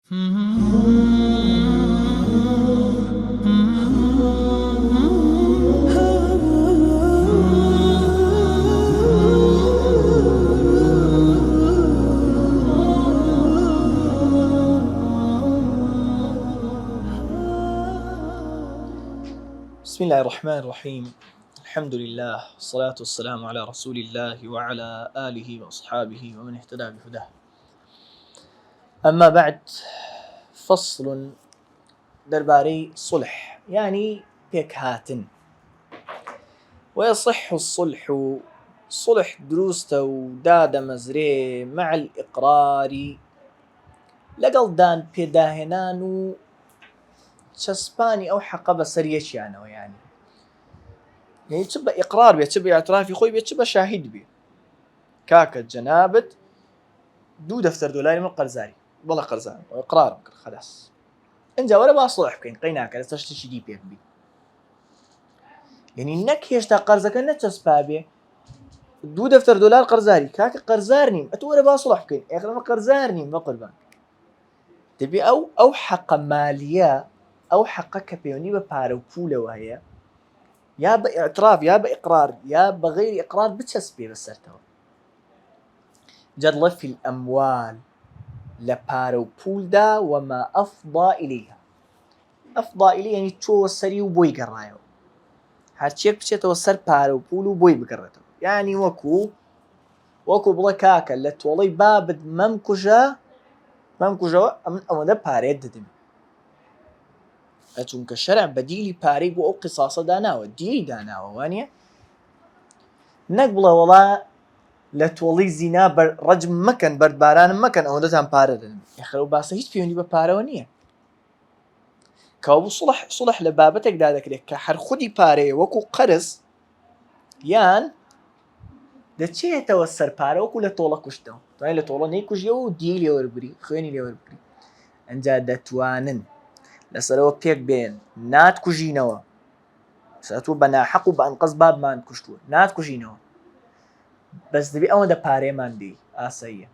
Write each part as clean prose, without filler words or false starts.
بسم الله الرحمن الرحيم. الحمد لله والصلاة والسلام على رسول الله وعلى آله وأصحابه ومن اهتدى بهداه. أما بعد، فصل درباري صلح يعني بيك هاتن. ويصح الصلح صلح دروسته وداد مزري مع الإقرار لقل دان بيداهنانو تشسباني أو حقب سريش يعني تبقى إقرار بيه، تبقى اعتراف خوي بيه، تبقى شاهد بيه. كاكا جنابت دو دفتر دولاري من قرزاري والله قرزان وإقرار خلاص انجا ولا باصلح بكين قيناك على تشتشي دي بيك بي يعني انك هيشتا قرزك انك تسبابي دو دفتر دولار قرزاري كاكا قرزارني اتو ولا باصلح بكين اخر ما قرزارني ما قربان تبي او حق مالية او حق كبيوني ببارو بولا وهي يا باعتراف يا باقرار يا بغير اقرار بتسبي بسرتها جد في الاموال لبارو بولدا وما افضى اليها. افضى اليه يعني تو سري وبوي قرايو هرچيك بچيتو سر بارو بولو بوي بقرته يعني وكو بلا كاكا لتولي بابد ممكوجا من اودا باري ددم اتون كشرع بديلي باري بو قصاصه داناو دي داناو وانيا نقبله والله لتولي زنا رجم مكان برد باران مكان اودا تام باري ددم يخلو باسه هيت فيوني ببارونيه كابو صلح لبابتك دادك لك هر خودي باري وكو قرز يان دچێتەوە سەرپارەوەکو لە تۆڵە کوشتەوە توانای لە تۆڵە نەیکوژیەوە و دی لێوەربگری خوێنی لێوەربگری ئەنجا دەتوانن لەسەرەوە پێک بێن ناتکوژینەوە سەرەتوو بە ناحەق و بە ئەنقەز بابمان کوشتووە ناتکوژینەوە بەس دەبێ ئەوەندە پارەیەمان دێ ئاساییە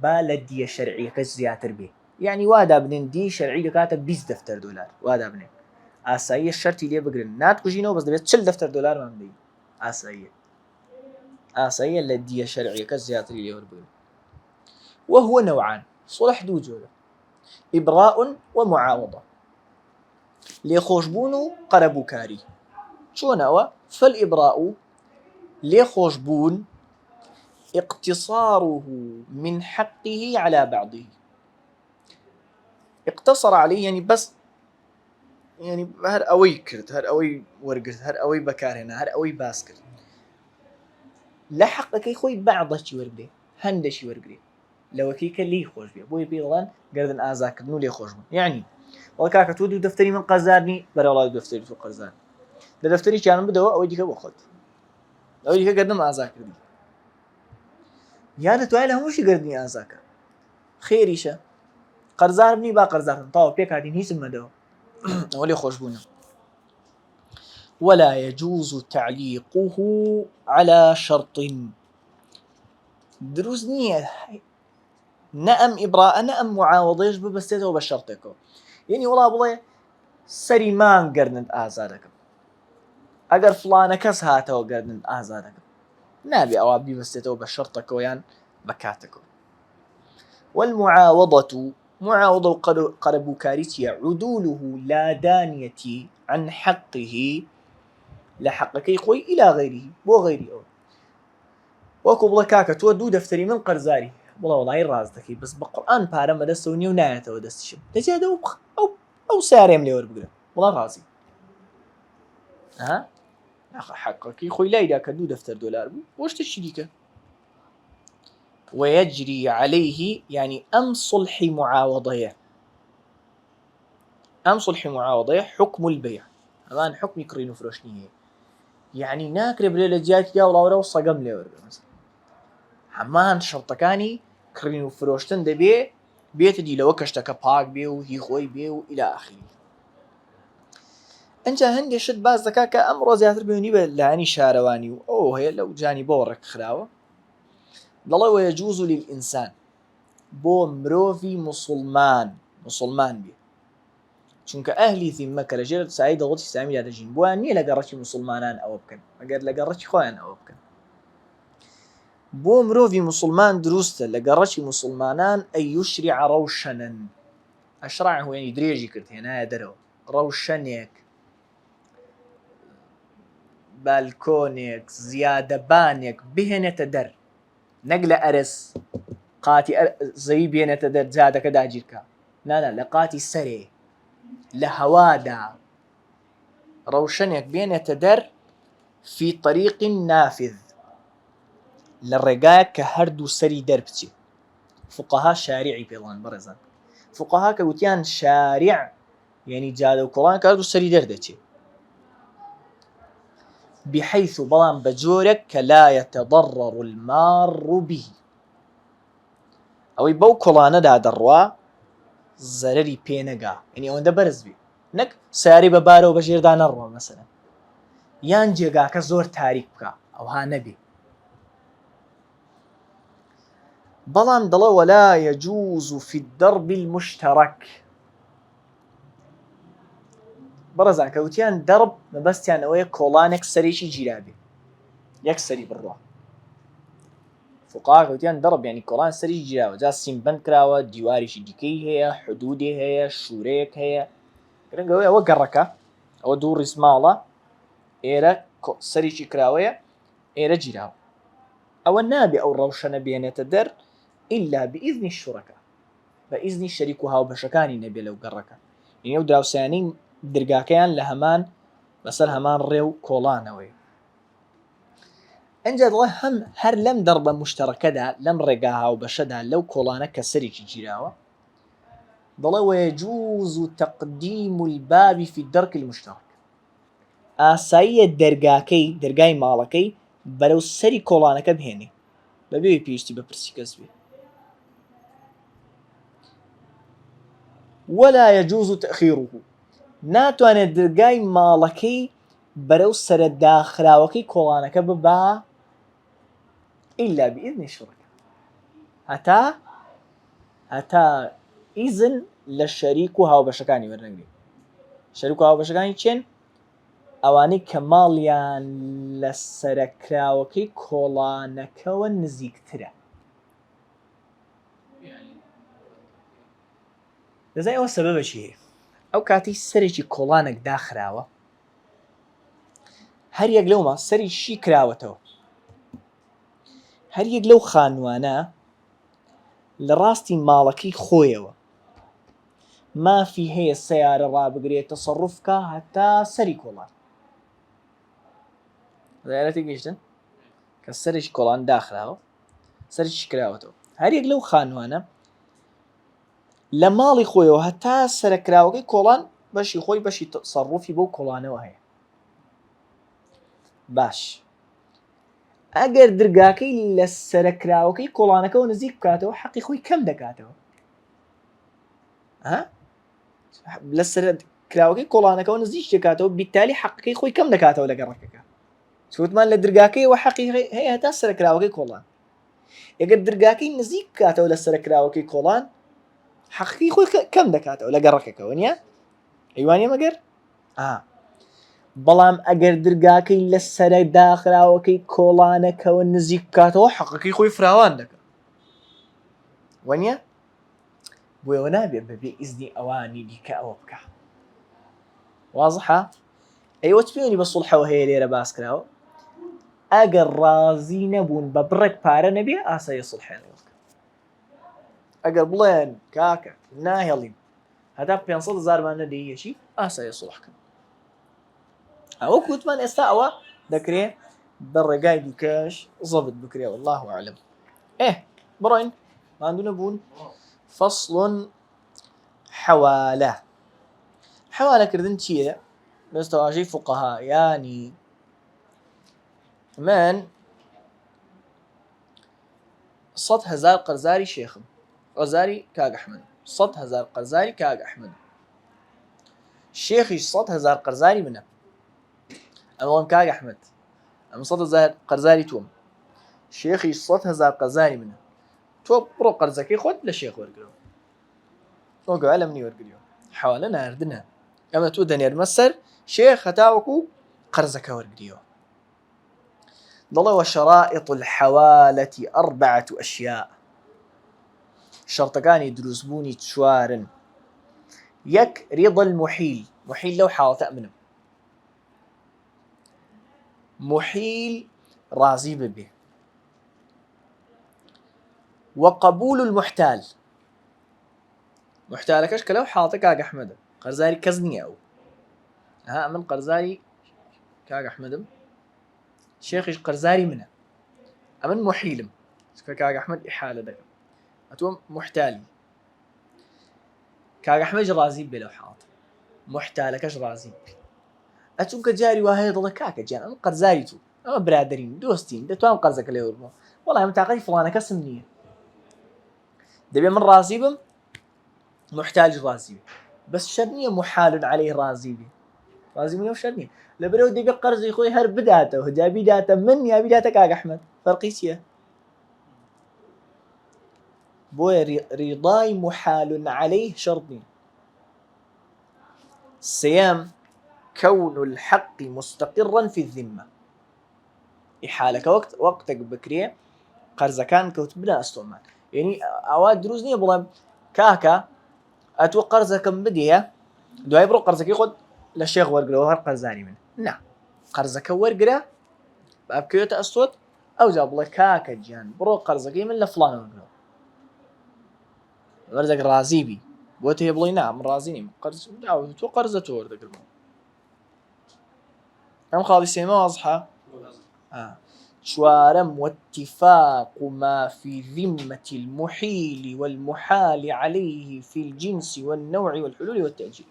با لە دیە شەرعیەکە زیاتر بێ یعنی وا دابنێن دی شەرعی دەکاتە 20 دەفتەر دۆلار وا دابنێن ئاساییە شەرتی لێ بگرن ناتکوژینەوە بەس دەبێت 40 دەفتەر دۆلارمان بدەین ئاساییە لە دیە شەرعیەکە زیاتری لێوەربگرن. وهو نوعان صلح دو جۆرە إبراء ومعاوضة لێخۆشبوون و قەرەبووکاری چۆنەوە فالإبراء لێخۆشبوون اقتصاره من حقه على بعضه اقتصر عليه يعني بس يعني هەر ئەوەی کرد هەر ئەوەی وەرگرت هەر ئەوەی بەکارهێنا هەر ئەوەی باس کرد لە حەقەکەی خۆی بەعضەکی وەرگێ هەندێکی وەرگێ لەوەکەی کە لی خۆش بێ بۆی پێڵان گردن ئازاکردن و لێ خۆشبوون یعنی وەڵ کاکە تۆ دوو دەفتەری من قەرزارنی بەرەوەڵای دەفتەری تۆ قەرزار لە دەفتەری چیانم بدەوە ئەوەی دیکە بۆ خۆت ئەوەی دیکە گردنم ئازاکردی یا دەتوانێت لە هەمووشی گردنی ئازاکە خێریشە قەرزار بنی با قەرزارم تاوە پێک هاتین هیچم مەدەوە ئەوە لێ خۆشبوونە. ولا يجوز تعليقه على شرط دروز نییە نەئەم ئیبراءە نەئەم معاوەضەیەش ببەستێتەوە بە شەرتێکەوە یعنی وڵا بڵێ سەری مانگ گردنت ئازا دەکەم ئەگەر فڵانە کەس هاتەوە گردنت ئازا دەکەم نابێ ئەوە بیبەستێتەوە بە شەرتێکەوە یان بە کاتێکەوە. والمعاوضة معاوضة قەرەبووکاری چییە عدوله لا دانية عن حقه لحقكي خوي إلى غيره بو غيري أو وەکو بڵێ کاکە تۆ دوو دەفتەری من قەرزاری بڵێ وەڵای ڕاست دەکەی بەس بە قورئان پارەم بەدەستەوە نییە و نایەتەوە دەستیشم دەجێت ئەو سارێم لێوەربگرە بڵێ ڕازی حەقەکەی خۆی لایدا کە دوو دەفتەر دۆلار بوو بۆ شتێکی دیکە. ويجري عليه يعني أم صلح معاوضة حكم البيع همان حكم كڕین و فرۆشتنیە يعني ناکرێ برێ لە جیاتی یا وڵاوەرە و سەگەم لێوەربگرە هەمان شەرتەکانی کڕین و فرۆشتن دەبێ بێتە دیلەوە کە شتەکە پاک بێ و هی خۆی بێ و إلى آخره. ئەنجا هەندێک شت باز دەکا کە ئەمڕۆ زیاتر بێنی بە لایەنی شارەوانی و ئەوە هەیە لەو جانی بۆ ڕێکخراوە دەڵێ ويجوز للإنسان بۆ مرۆڤی موسڵمان مسلمان بێ چونکە ئەهلی ذیممە کە لەژێر سایی دەوڵەتی ئیسلامی دەژین بووە نییە لە گەڕەکی مسلمانان ئەوە بکەن ئەگەر لە گەڕەکی خۆیان ئەوە بکەن بۆ مرۆڤی مسلمان دروستە لە گەڕەکی مسلمانان ئەی یوشریع ڕەوشەنن ئەشرعه یعنی درێژی کرد هێنایە دەرەوە ڕەوشەنێک بالکۆنێک زیادەبانێک بهێنێتە دەر نەک لە ئەرس قاتی زەوی بێنێتە دەر جادەکە داگیرکە نانا لە قاتی سەرێ لە هەوادا ڕەوشەنێک بێنێتە دەر فی طریق نافذ لە ڕێگایە کە هەردوو سەری دەربچێ فقەها شاریعی پێڵان بەڕێزان فقەها کە وتیان شاریع یعنی جادە و کۆڵان کە هەردوو سەری دەردەچێ بحيث بەڵام بە جۆرێک کە لا يتضرر المار به ئەوەی بەو کۆڵانەدا دەڕوا زەرەری پێنەگا یعنی ئەوەندە بەرز بێ نەک سیارەی بە بارەوە بەژێردا نەڕوا مەسەلەن یان جێگاکە زۆر تاریک بکە ئەوها نەبێ بەڵام دەڵێ ولا يجوز في الدرب المشترك بەڕێزان کەوتیان دەرب مەبەستیان ئەوەیە کۆڵانێک سەرێکی گیرابێ یەک سەری بڕوا فقها کەوتیان دەرب یعنی کۆڵان سەری گیراوە جا سیمبەند کراوە دیواریشی دیکەی هەیە حدودێ هەیە شوورەیەک هەیە گرنگەوەی ئەوە گەڕەکە ئەوە دوو ڕیزماڵە ئێرە سەریکی کراوەیە ئێرە گیراوە ئەوە نابێ ئەو ڕەوشەنە بێنێتە دەر ئیلا بئیذنی الشورەکا بە ئیزنی شەریک و هاوبەشەکانی نەبێ لەو گەڕەکە یعنی ئەو دراوسێنەی درگاکەیان لە هەمان بەسەر هەمان ڕێ و کۆڵانەوەی ئەنجا دڵێ هەم هەر لەم دەربە مشتەرەکەدا لەم ڕێگا هاوبەشەدا لەو کۆڵانە کە سەرێکی گیراوە دڵێ ويجوز تقديم الباب في الدرك المشترك ئاساییە دەرگاکەی دەرگای ماڵەکەی بەرەو سەری کۆڵانەکە بهێنێ بەبێ پێویستی بە پرسی کەس بێ ولا يجوز تأخيره ناتوانێت دەرگای ماڵەکەی بەرەو سەرەتداخراوەکەی کۆڵانەکە ببا إلا بإذن الشركاء هەتا ئیزن لە شەریک و هاوبەشەکانی وەرنەگرێت شەریک و هاوبەشەکانی چێن ئەوانەی کە ماڵیان لە سەرکراوەکەی کۆڵانەکەوە نزیکترە دەزای ئەوە سەبەبەشی ئەو کاتی سەرێکی کۆڵانێک داخراوە هەر یەک لەومە سەری شی کراوەتەوە هەر یەک لەو خانوانە لە ڕاستی ماڵەکەی خۆیەوە مافی هەیە سەیارە ڕابگرێت تەسەڕوف بکە هەتا سەری کۆڵان زایەتی گەیشتن کە سەرێکی کۆڵان داخراوە سەرێکی کراوەتەوە هەر یەک لەو خانوانە لە ماڵی خۆیەوە هەتا سەرکراوەکەی کۆڵان بەشی خۆی بەشی تەسەڕوفی بەو کۆڵانەوە هەیە باش ئەگەر درگاکەی لە سەرکراوەکەی کۆڵانەکەەوە نزیک بکاتەوە حەقی خۆی کەم دەکاتەوە لە سەرکراوەکەی کۆڵانەکەەوە نزیک دەکاتەوە بیتالی حەقەکەی خۆی کەم دەکاتەوە لە گەڕەکەکە چوتمان لە درگاکەیەوە حەقی هەیە هەتا سەرکراوەکەی کۆڵان ئەگەر درگاکەی نزیک بکاتەوە لە سەرکراوەکەی کۆڵان حەقی خۆی کەم دەکاتەوە لە گەڕەکەکەەوە نییە ئەیوانە مەگەر بەڵام ئەگەر درگاکەی لە سەرە داخراوەکەی کۆڵانەکەەوە نزیک بکاتەوە حەقەکەی خۆی فراوان دەکات وانە بۆیەوە نابێت بەبێ ئیزنی ئەوانی دیکە ئەوە بکە وازحە ئەیوە پێنی بە سوڵحەوە هەیە لێرە باس کراوە ئەگەر ڕازی نەبوون بە بڕێک پارە نەبێ ئاساییە سوڵحێنەوە ئەگەر بڵێن کاکە ناهێڵین هەتا 500,000 نەدەیەشی ئاساییە سوڵحکەن ئەوە کووتمان ئێستا ئەوە دەکرێت بە ڕێگای دیکەش زەبط بکرێ والله ئەعلەم بڕۆین ماندوو نەبوون فەصل حەوالەکردن چییە بەستەواژەی فوقەها ینی من 100,000 قەرزاری شێخم قەرزاری کاک ئەحمەد 100,000 قەرزاری کاک ئەحمەد شێخیش 100,000 قەرزاری منە ئەوەم کاک ئەحمەد ئەم 100,000 قەرزاری تۆم شێخیش 100,000 قەرزاری منە تۆ بڕۆ قەرزەکەی خۆت لە شێخ وەرگرەوە وقع لم نيورجريو حوالنا أردنا أما تودا نيرمسر شيخ هتاوكو قرزك ورجريو ضل وشرائط الحوالة 4 أشياء شرطكاني دروسبوني تشوارن يك رضا المحيل محيل لو حاول تأمنه محيل راضي به وقبول المحتال محتالكش كلو حاطك كاق أحمد قرزاري كزني أو ها من قرزاري كاق أحمد شيخ قرزاري منه أمن محيلم كاق أحمد إحالة دقم أتوم محتالي كاق أحمد رازي بلو حاط محتالكش رازي أتوم كجاري وهي ضل كاك جان أم قرزاري تو أما برادرين دوستين ده توام قرزك اللي يورمو والله متاقي فلانة كسمنيه دبي من رازي بم محتاج رازي بس شرنيه محال عليه رازي بي رازي منه شرنيه لبرو دبي قرزي خوي هر بداته وجابي داته من يا بداته كاق أحمد فرقيسيه بوي رضاي محال عليه شرطي الصيام كون الحق مستقرا في الذمة إحالك وقتك بكريه قرزة كان كوت بلا استعمال يعني أواد دروزني بلا كاكا أتو قرزة كم بديه دواي برو قرزة ياخد للشيخ ورقله وهر قرزاني منه نعم قرزة كورقله باب كيوتا أسود أو جاب لك كاكا جان برو قرزة كي من لفلان ورقله ورزق رازيبي بوته يبلي نعم رازيني قرز دعوة تو قرزة ورقله أم خالي سيما واضحة شوارم واتفاق ما في ذمة المحيل والمحال عليه في الجنس والنوع والحلول والتأجيل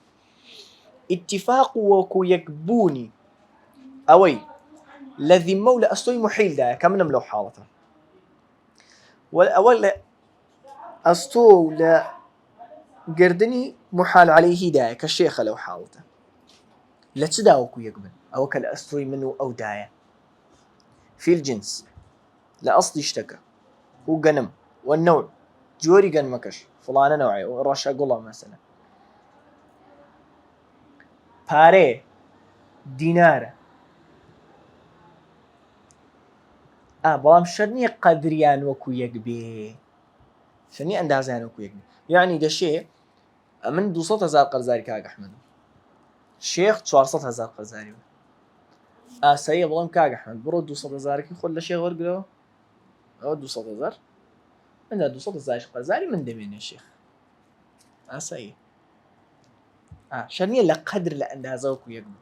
اتفاق وكو يكبوني أوي الذي مولى أستوي محيل دا كم نملو حالته والأول أستو لا قردني محال عليه دا كالشيخ لو حالته لا تداوكو يقبل أو كالأستوي منه أو داية في الجنس لا أصلي اشتكى هو قنم والنوع جوري قنمكش فلانة نوعي ورشا قولا مثلا باري دينار بلام شرني قدريان وكو يقبي شرني اندازان وكو يقبي يعني ده شيء من 200,000 قرزاري كاق أحمد شيخ 400,000 قرزاري سيء بلام كاق أحمد برو 200,000 كي خل لشيخ ورقله أو 200,000 من 200,000 قرزاري من دمين يا شيخ سيء شرني لقدر لأندازه وكو يقبي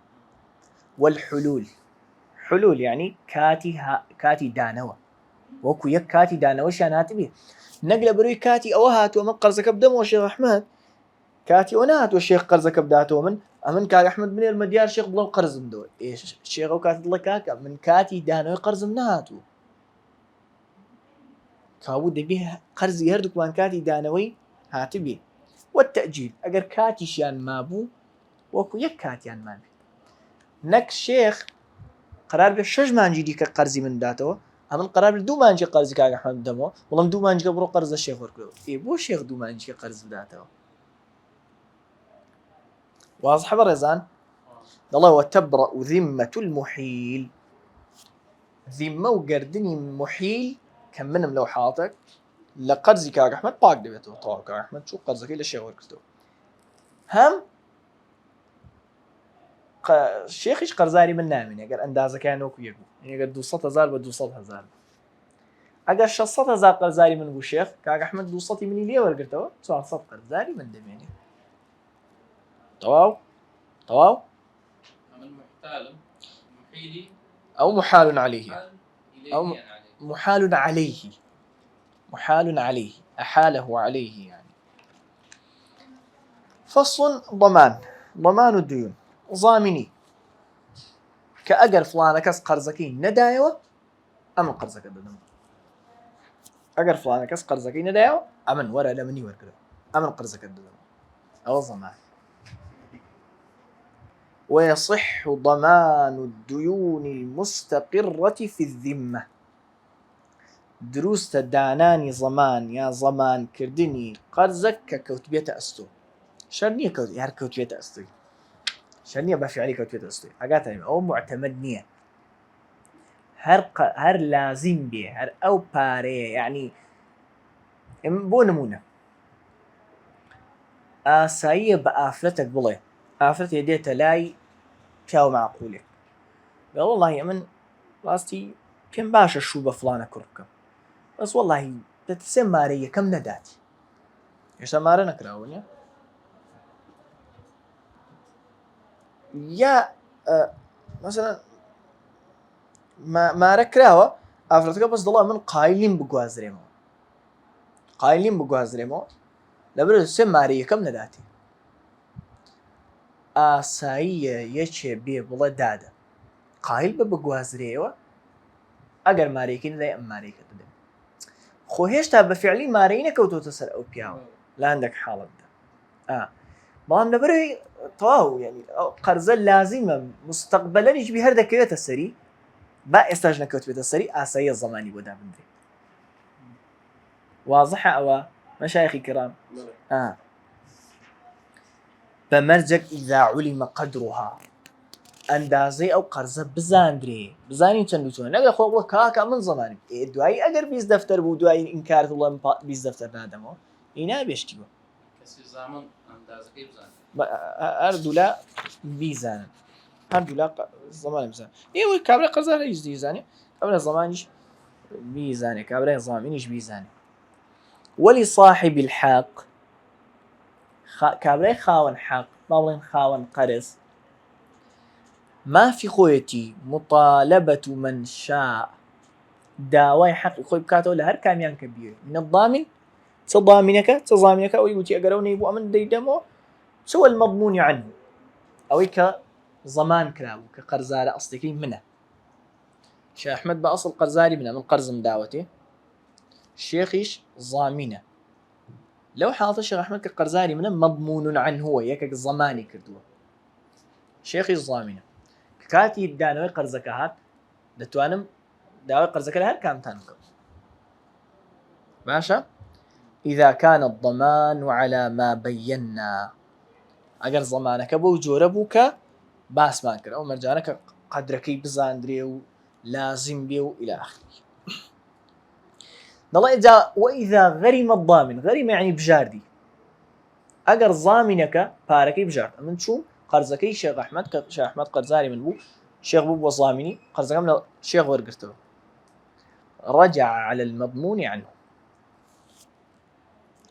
والحلول حلول يعني كاتي دانوا وكو يك كاتي دانوا شانات بيه نقل بروي كاتي أوهات ومن قرزك بدمو الشيخ أحمد كاتي ونات والشيخ قرزك بداته من أمن كاك أحمد من المديار شيخ بلو قرز من دول إيش الشيخ وكاتي الله كاكا من كاتي دانوا قرز من هاتو كابود بيه قرز يهردك وان كاتي دانوي هاتبيه والتأجيل أجر كاتي شان مابو وكو يك كاتيان مابي نك شيخ قرار به 6 مانجی دیکە قرزی من داتەوە ئەمن قرار 2 مانجی قرزی کاک ئەحمەد بدەمەوە بەڵام 2 مانجیکە بڕۆ قرزە شێخ وەرگرەوە بۆ شێخ 2 مانجیکە قرز بداتەوە واضح بەڕێزان دەڵێ وتبرأ ذمة المحيل ذمە و گەردنی محیل کە منم لەو حاڵەتە لە قەرزی کاک ئەحمەد پاک دەبێتەوە تەواو کاک ئەحمەد چوو قەرزەکەی لە شێخ وەرگرتەوە هەم شيخش قرزاري من نامين اگر اندازه كان وكو يقو يعني اگر 200,000 ب 200,000 اگر 600,000 قرزاري من بو شيخ كاك احمد 200 مني ليه ورقرتو 400 قرزاري من دميني تواو من محتال محيلي او محال عليه او محال عليه احاله عليه يعني فصل ضمان الديون ضامني كأجر فلانة كس قرزكي ندايوه أمن قرزك الدم أجر فلانة كس قرزكي ندايوه أمن ورا لمني ورقله أمن قرزك الدم أو ضمان ويصح ضمان الديون المستقرة في الذمة دروس تداناني ضمان يا ضمان كردني قرزك ككوتبية أستو شرنية كوت يار كوتية أصلي شرنية بفعلي كوتية أصلي حاجات أو معتمد نية هر لازم بيه هر أو باري يعني بو نمونة ئاساییە بە ئافرەتێک بڵێ ئافرەتێ دێتە لای پیاو معقولێک بێ وەڵڵاهی من ڕاستی پێم باشە شوو بە فڵانە کوڕ بکەم بەس وەڵڵاهی دەترسێم مارەی یەکەم نەداتی هێشتا مارە نەکراوە نییە یا مەسەلەن مارە کراوە ئافرەتەکە بەس دەڵا من قایلیم بگوازرێمەوە لەبەر سێ مارە یەکەم نەداتی ئاساییە یەکێ بێ بڵێ دادە قایل بە بگوازرێەوە ئەگەر مارەیەکی نەدای ئەم مارەیەکە دەدەم خۆ هێشتا بە فعلی مارەی نەکەوتۆتە سەر ئەو پیاوە لە هەندێک حاڵەتدا بەڵام لەبەرەوەی تەواو یعنی قەرزە لازیمە مستەقبەلەنیش بی هەر دەکەوێتە سەری با ئێستاش نەکەوتوێتە سەری ئاساییە زەمانی بۆ دابدرێت واضحە ئەوە مەشایخی کرام بەمەرجێک ئیذا عولم قەدرها ئەندازەی ئەو قەرزە بزانین چەند و چۆن نەگە خۆ بڵێ کاکە من زەمانم دوایی ئەگەر 20 دەفتەر بوو دوایی ئینکار بڵێم 20 دەفتەر نادەمەوە ئینا بێشتیوە کەسی زامن ئەندازەکەی بزانێت هەردوو لا بیزانن هەردوو لا زەمانە بزانن ئێوەی کابرا قەرزە هیچ دیزانێ کابرا زەمانیش بیزانێ کابرای زامینیش بیزانێ وەلی صاحب الحق کابرای خاوەن حەق با بڵێن خاوەن قەرز مافی خۆیەتی مطالبة من شاء داوای حەقی خۆی بکاتەوە لە هەر کامیان کە بیێ من الضامن چ ضامینەکە ئەوەی وتی ئەگەرەو نەی بوو ئەمن دەیدەمەوە چ المضمون عنه ئەوەی کە زەمان کرابوو کە قەرزارە ئەسڵەکەی منە شێخ ئەحمەد بە ئەسڵ قەرزاری منە من قەرزم داوەتێ شێخیش ضامینە لەو حاڵەتە شێخ ئەحمەد کە قەرزاری منە مەضمون عنه یەکێک زەمانی کردووە شێخیش ضامینە کاتی دانەوەی قەرزەکە هات دەتوانم داوای قەرزەکە لە هەر کامتان بکەم باشە إذا كان الضمان على ما بينا ئەگەر زەمانەکە بەو جۆرە بوو کە باسمان کرد ئەو مەرجانەکە قەدرەکەی بزاندرێ و لازم بێ و إلى آخره دەڵێ جا وإذا غرم الضامن غرم يعني بژاردی ئەگەر زامینەکە پارەکەی بژارد من چوو قەرزەکەی شێخ ئەحمەد کە شێخ ئەحمەد قەرزاری من بوو شێخ بوو بۆ زامینی قەرزەکەم لە شێخ وەرگرتەوە رجع على المضمون عنه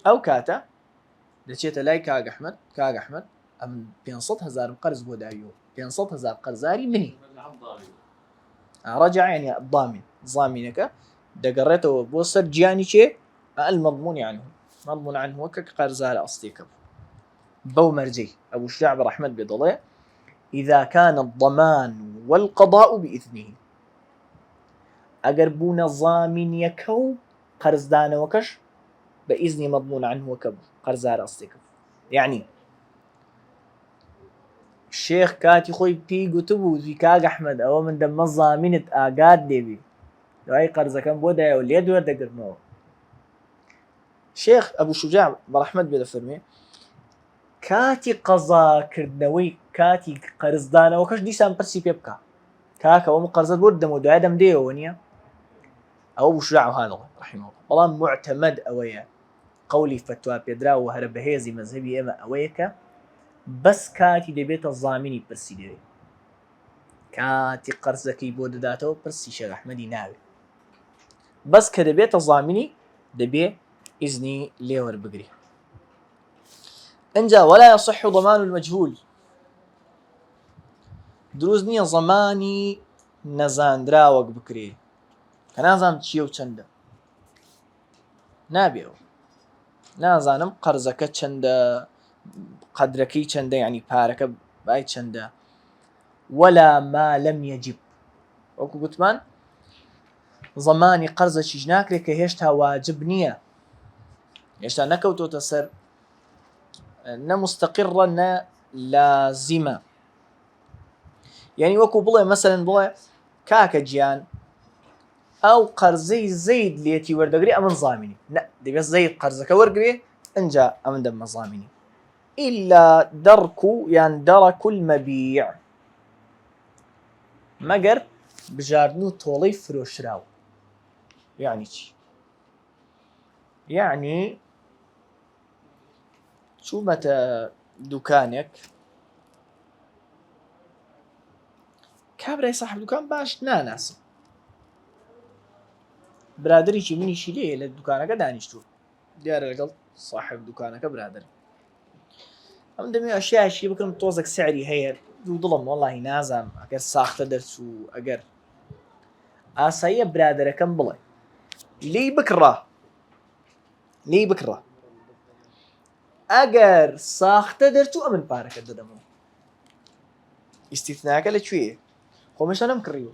ئەو کاتە دەچێتە لای کاک ئەحمەد ئەم 500,000 قەرز بۆ داویەوە 500,000 قەرزاری منی رجع يعني الضامن زامینەکە دەگەڕێتەوە بۆ سەر گیانی چێ المضمون عنه مضمون عنه وەکە قەرزارە ئەسڵیەکە بو مرجي أبو الشعب رحمة بضلع إذا كان الضمان والقضاء بإذنه أجر بونا ضامن يكو قرزدان وكش بإذن مضمون عنه وكب قرزار أصلك يعني الشيخ كاتي خوي بي قتبو في كاق أحمد أو من دم ضامنة آقاد ديبي لو أي قرزة كان بودا يا وليد ورد قرنوه شيخ أبو شجاع برحمة بيدفرمي کاتی قەزاکردنەوەی کاتی قەرزدانەوەکەش دیسان پرسی پێ بکە کاکە ئەوم قەرزت بۆ دەمەوە دوای دەم دێەوە نییە ئەوە بوشراع هادڵێ ڕحیمەڵڵاه بەڵام معتەمەد ئەوەیە قەولی فتوا پێدراوە هەرە بەهێزی مەذهبی ئێمە ئەوەیە کە بەس کاتی دەبێتە زامینی پرسی دەوێت کاتی قەرزەکەی بۆ دەداتەوە پرسی شێخ ئەحمەدی ناوێت بەس کە دەبێتە زامینی دەبێ ئیزنی لێوەربگری انجا ولا يصح ضمان المجهول دروز نییە زەمانی نەزاندراوەک بکرێ کە نازانم چییە و چەندە نابێەوە نازانم قەرزەکە چەندە قەدرەکەی چەندە یعنی پارەکە بای چەندە ولا ما لم يجب وەکو گوتمان زەمانی قەرزە چیش ناکرێت کە هێشتا واجب نییە هێشتا نەکەوتۆتە سەر نمستقرة نا لازمة يعني وكو بڵێ مثلا بڵێ کاکە گیان ئەو قەرزەی زەید لێتی وەردەگری ئەمن زامینی نە دەبێت زەید قەرزەکە وەرگێ ئەنجا ئەمن دەمە زامینی إلا درك يعني درك المبيع مەگەر بژاردن و تۆڵەی فرۆشراوە. یعنی چی؟ یعنی چوومەتە دوکانێک کابرای ساحب دوکان باش ناناسم برادریکی منیشی لێیە لە دوکانەکە دانیشتووە دیارە لەگەڵ ساحب دوکانەکە برادر ئەم دەمێ ئەشیاشی بکەم تۆزێک سعری هەیە دوو دڵم وەڵاهی نازانم ئەگەر ساختە دەرچوو ئەگەر ئاساییە برادەرەکەم بڵێ لی بکڕە ئەگەر ساختە دەرچوو ئەمن پارەکە دەدەمەوە. ئیستیثناکە لەکوێیە؟ خۆمەشە نەم کڕیوە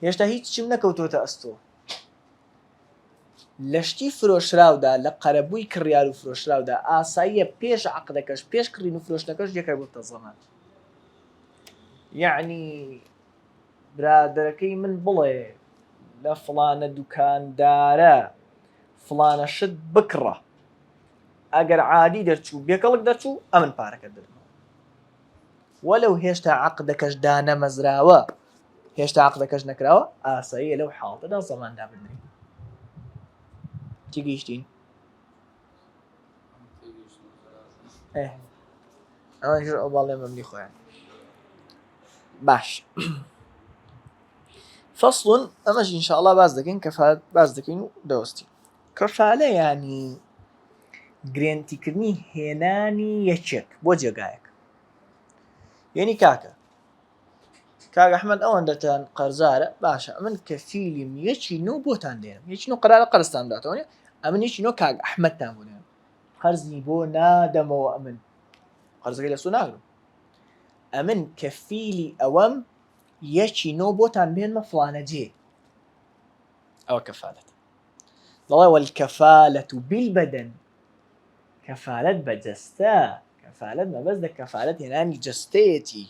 هێشتا هیچم نەکەوتۆتە ئەستۆ لە شتی فرۆشراودا لە قەرەبووی کڕیار و فرۆشراودا ئاساییە پێش عەقدەکەش پێش کڕین و فرۆشتنەکەش یەکە بۆتە زەمان. یعنی برادەرەکەی من بڵێ لە فڵانە دوکاندارە فڵانە شت بکڕە ئەگەر عادی دەرچوو بێکەڵک دەرچوو ئەمن پارەکە دەدەمەوە وەلەو هێشتا عەقدەکەش دانەمەزراوە هێشتا عەقدەکەش نەکراوە ئاساییە لەو حاڵەتەدا زەماندا بدرێت. تێگەیشتین؟ ئەوەش ئەو باڵێ مەملی خۆیان باش. فەصڵ ئەمەش ئینشاءڵڵا باز دەکەین کەفالەت باز دەکەین و دەوەستین. کەفالە یعنی گرێنتیکردنی هێنانی یەکێک بۆ جێگایەک. یعنی کاک ئەحمەد ئەوەندەتان قەرزارە باشە ئەمن کەفیلیم یەکی نۆ بۆتان دێنم یەکی نۆ قەرارە قەرزتان بداتەوە ئەمن یەکی نۆ کاک ئەحمەدتان بۆ دێنم قەرزی بۆ نادەمەوە ئەمن قەرزەکەی لەسۆ ناگرم ئەمن کەفیلی ئەوەم یەکی نۆ بۆتان بێنمە فڵانە جێ ئەوە کەفالەت. دەڵێ وەالکەفالەة بالبەدەن کەفالەت بە جەستە کەفالەت مەبەست لە کەفالەت هێنانی جەستەیەتی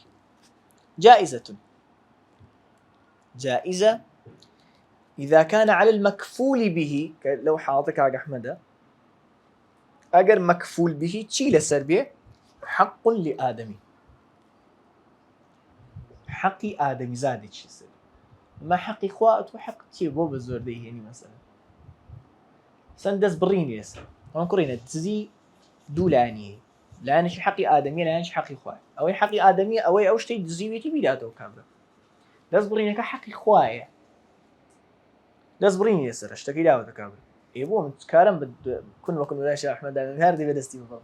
جائزة إذا كان على المكفول به لو حاطك على أحمد أجر مكفول به تشيل سربيه حق لآدمي حقي آدمي زادي تشي ما حقي خوات وحق تشي بو بزور دي يعني مثلا سندس بريني يسر ونقرينا تزي دولاني لا نشي حقي آدمي لا نشي حقي خوات أو حقي آدمي أو شتي تزيويتي بيداتو كامل دەست بڕینەکە حەقی خوایە دەست بڕینی لێسەر شتەکەی داوەتە کابرا بۆ من کارم کون وەکن وەلای شێخ ئەحمەد هەر دەبێت دەستی بەفەڕ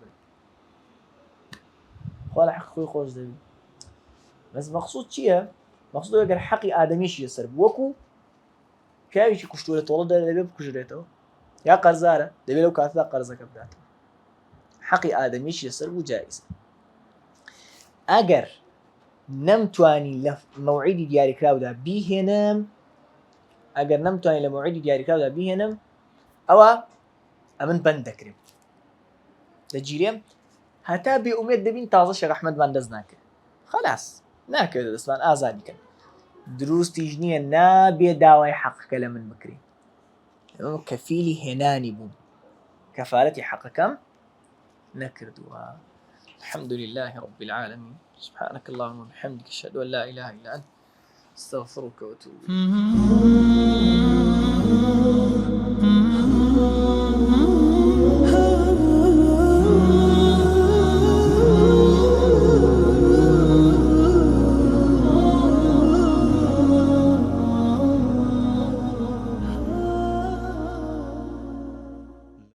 خوا لە حەقی خۆی خۆش دەبێت بەس مەقسوود چییە؟ مەقسوود ئەگەر حەقی ئادەمیشی لەسەر وەکو پیاوێکی کوشتووە لە تۆڵە دەبێت بکوژرێتەوە یا قەرزارە دەبێت لەو کاتەدا قەرزەکە بداتەوە حەقی ئادەمیشی لەسەر بوو جائزە. ئەگەر نەمتوانی لە مەوعیدی دیاریکراودا بیهێنم ئەگەر نەمتوانی لە مەوعیدی دیاریکراودا بیهێنم ئەوە ئەمن بەند دەکرێم دەگیرێم هەتا بێئومێد دەبین تازە شێخ ئەحمەدمان دەست ناکرد خەلاص ناکەوێتە دەستمان ئازادیکەن دروستیش نییە نابێ داوای حەقەکە لە من بکرێ کەفیلی هێنانی بووم کەفالەتی حەقەکەم نەکردووە. الحمد لله رب العالمين سبحانك اللهم وبحمدك أشهد أن لا إله إلا أنت استغفرك وأتوب إليك.